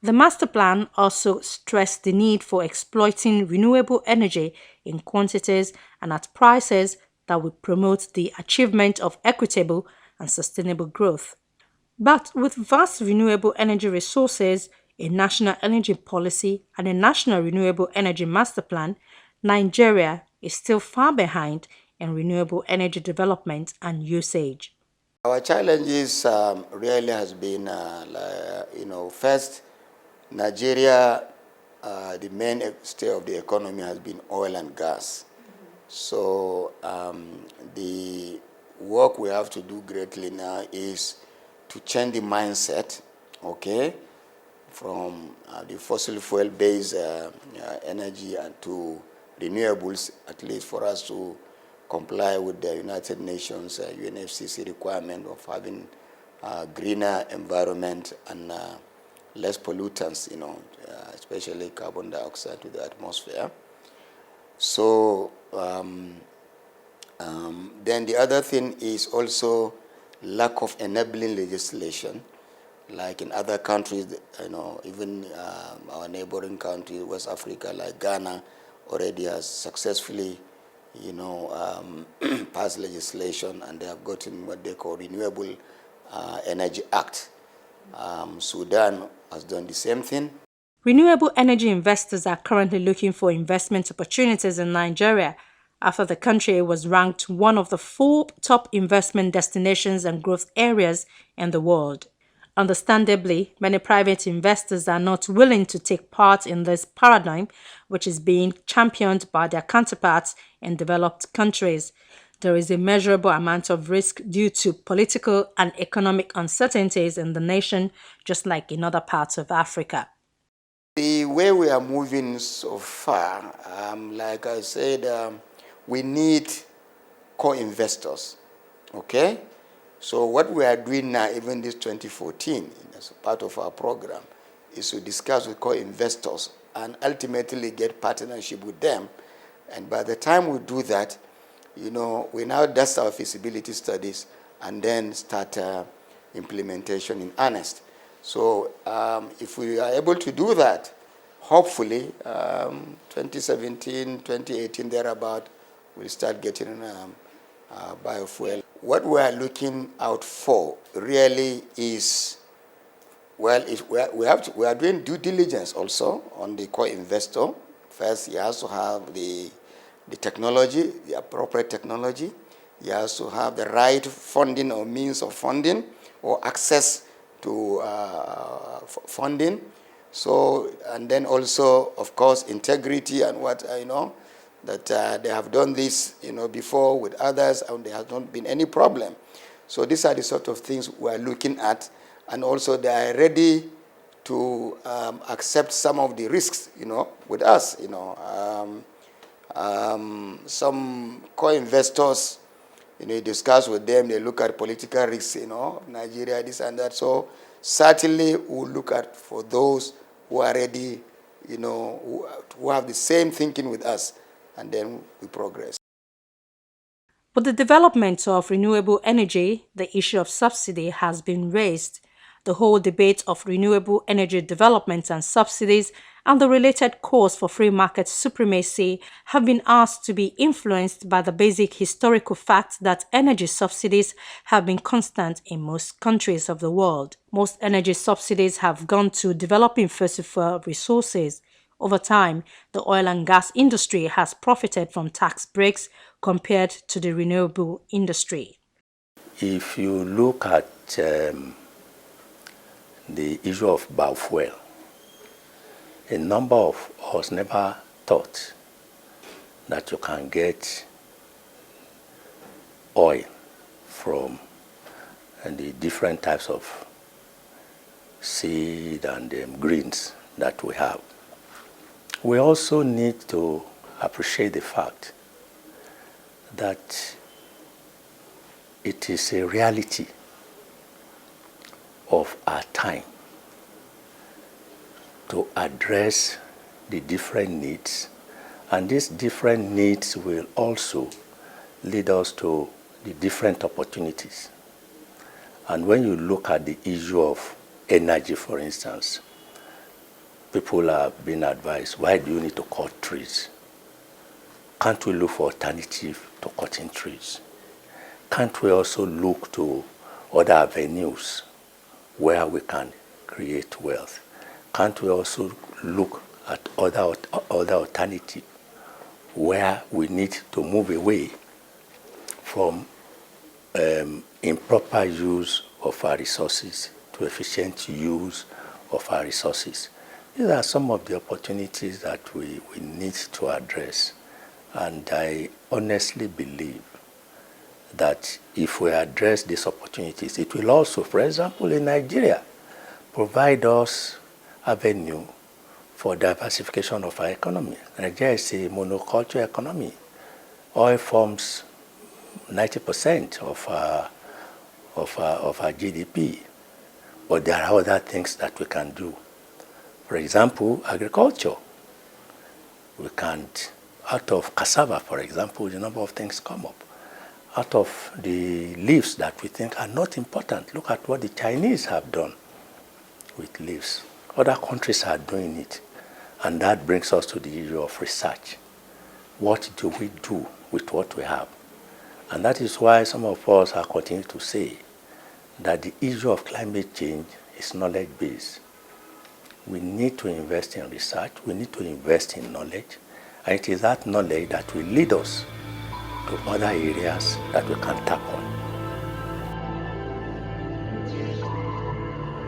The master plan also stressed the need for exploiting renewable energy in quantities and at prices that would promote the achievement of equitable and sustainable growth. But with vast renewable energy resources, a national energy policy, and a national renewable energy master plan, Nigeria is still far behind in renewable energy development and usage. Our challenges really has been, first, Nigeria, the main state of the economy has been oil and gas. So the work we have to do greatly now is to change the mindset, okay, from the fossil fuel-based energy and to renewables, at least for us to comply with the United Nations UNFCCC requirement of having greener environment and less pollutants, especially carbon dioxide to the atmosphere. So then the other thing is also lack of enabling legislation, like in other countries, even our neighboring country, West Africa, like Ghana, already has successfully, passed legislation, and they have gotten what they call Renewable Energy Act. Sudan has done the same thing. Renewable energy investors are currently looking for investment opportunities in Nigeria after the country was ranked one of the 4 top investment destinations and growth areas in the world. Understandably, many private investors are not willing to take part in this paradigm, which is being championed by their counterparts in developed countries. There is a measurable amount of risk due to political and economic uncertainties in the nation, just like in other parts of Africa. The way we are moving so far, like I said, we need co-investors, okay? So what we are doing now, even this 2014, as part of our program, is to discuss with co-investors and ultimately get partnership with them. And by the time we do that, we now dust our feasibility studies and then start implementation in earnest. So if we are able to do that, hopefully 2017, 2018, thereabout, we'll start getting biofuel. What we are looking out for really is, we are doing due diligence also on the co-investor. First, he has to have the technology, the appropriate technology. He has to have the right funding or means of funding or access to funding. So, and then also, of course, integrity and what that they have done this, before with others, and there has not been any problem. So these are the sort of things we are looking at, and also they are ready to accept some of the risks, with us. Some co-investors, you discuss with them, they look at political risks, Nigeria, this and that. So certainly we'll look at for those who are ready, who have the same thinking with us, and then we progress. With the development of renewable energy, the issue of subsidy has been raised. The whole debate of renewable energy development and subsidies and the related calls for free market supremacy have been asked to be influenced by the basic historical fact that energy subsidies have been constant in most countries of the world. Most energy subsidies have gone to developing fossil fuel resources. Over time, the oil and gas industry has profited from tax breaks compared to the renewable industry. If you look at the issue of biofuel, a number of us never thought that you can get oil from the different types of seed and greens that we have. We also need to appreciate the fact that it is a reality of our time to address the different needs, and these different needs will also lead us to the different opportunities. And when you look at the issue of energy, for instance, people are being advised, why do you need to cut trees? Can't we look for alternative to cutting trees? Can't we also look to other avenues where we can create wealth? Can't we also look at other alternatives where we need to move away from improper use of our resources to efficient use of our resources? These are some of the opportunities that we need to address. And I honestly believe that if we address these opportunities, it will also, for example, in Nigeria, provide us avenue for diversification of our economy. Nigeria is a monoculture economy. Oil forms 90% of our GDP, but there are other things that we can do. For example, agriculture. We can't, out of cassava, for example, the number of things come up. Out of the leaves that we think are not important, look at what the Chinese have done with leaves. Other countries are doing it. And that brings us to the issue of research. What do we do with what we have? And that is why some of us are continuing to say that the issue of climate change is knowledge-based. We need to invest in research, we need to invest in knowledge, and it is that knowledge that will lead us to other areas that we can tap on.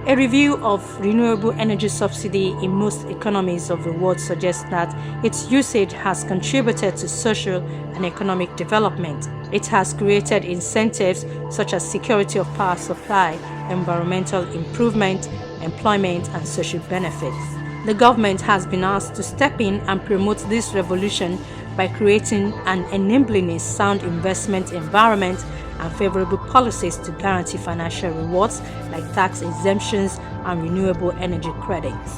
A review of renewable energy subsidy in most economies of the world suggests that its usage has contributed to social and economic development. It has created incentives such as security of power supply, environmental improvement, employment, and social benefits. The government has been asked to step in and promote this revolution by creating and enabling a sound investment environment and favorable policies to guarantee financial rewards like tax exemptions and renewable energy credits.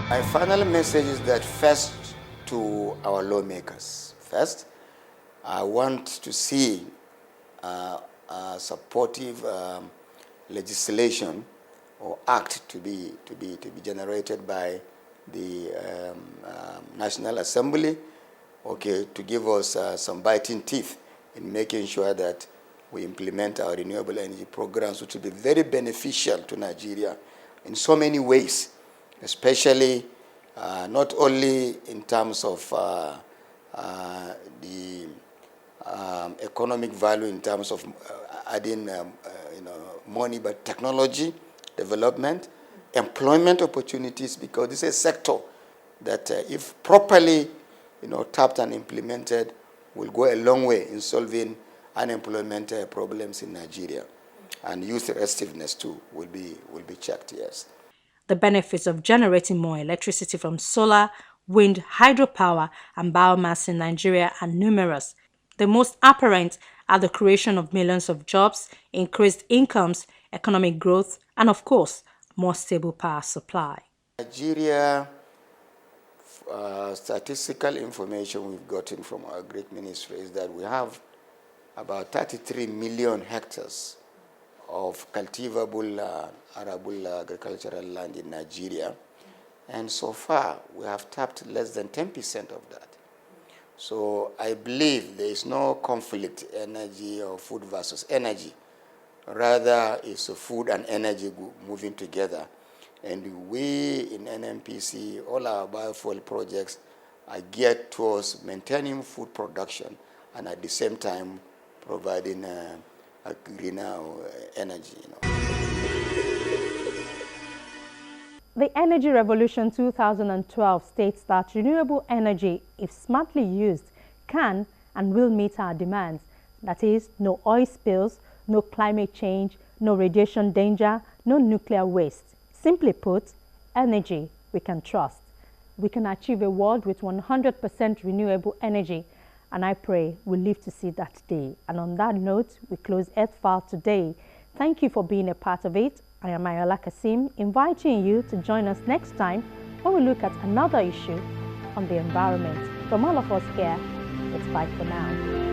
My final message is that first to our lawmakers. First, I want to see supportive legislation or act to be generated by the National Assembly, okay, to give us some biting teeth in making sure that we implement our renewable energy programs, which will be very beneficial to Nigeria in so many ways, especially not only in terms of the economic value in terms of adding money, but technology development, employment opportunities, because this is a sector that if properly tapped and implemented will go a long way in solving unemployment problems in Nigeria. And youth restiveness too will be checked, yes. The benefits of generating more electricity from solar, wind, hydropower, and biomass in Nigeria are numerous. The most apparent are the creation of millions of jobs, increased incomes, economic growth, and of course, more stable power supply. Nigeria, statistical information we've gotten from our Greek ministry is that we have about 33 million hectares of cultivable arable agricultural land in Nigeria, and so far we have tapped less than 10% of that. So I believe there is no conflict, energy or food versus energy. Rather, it's food and energy moving together. And we in NMPC, all our biofuel projects are geared towards maintaining food production and at the same time providing a greener energy. The Energy Revolution 2012 states that renewable energy, if smartly used, can and will meet our demands. That is, no oil spills, no climate change, no radiation danger, no nuclear waste. Simply put, energy we can trust. We can achieve a world with 100% renewable energy, and I pray we live to see that day. And on that note, we close Earthfile today. Thank you for being a part of it. I am Ayola Kasim, inviting you to join us next time when we look at another issue on the environment. From all of us here, it's bye for now.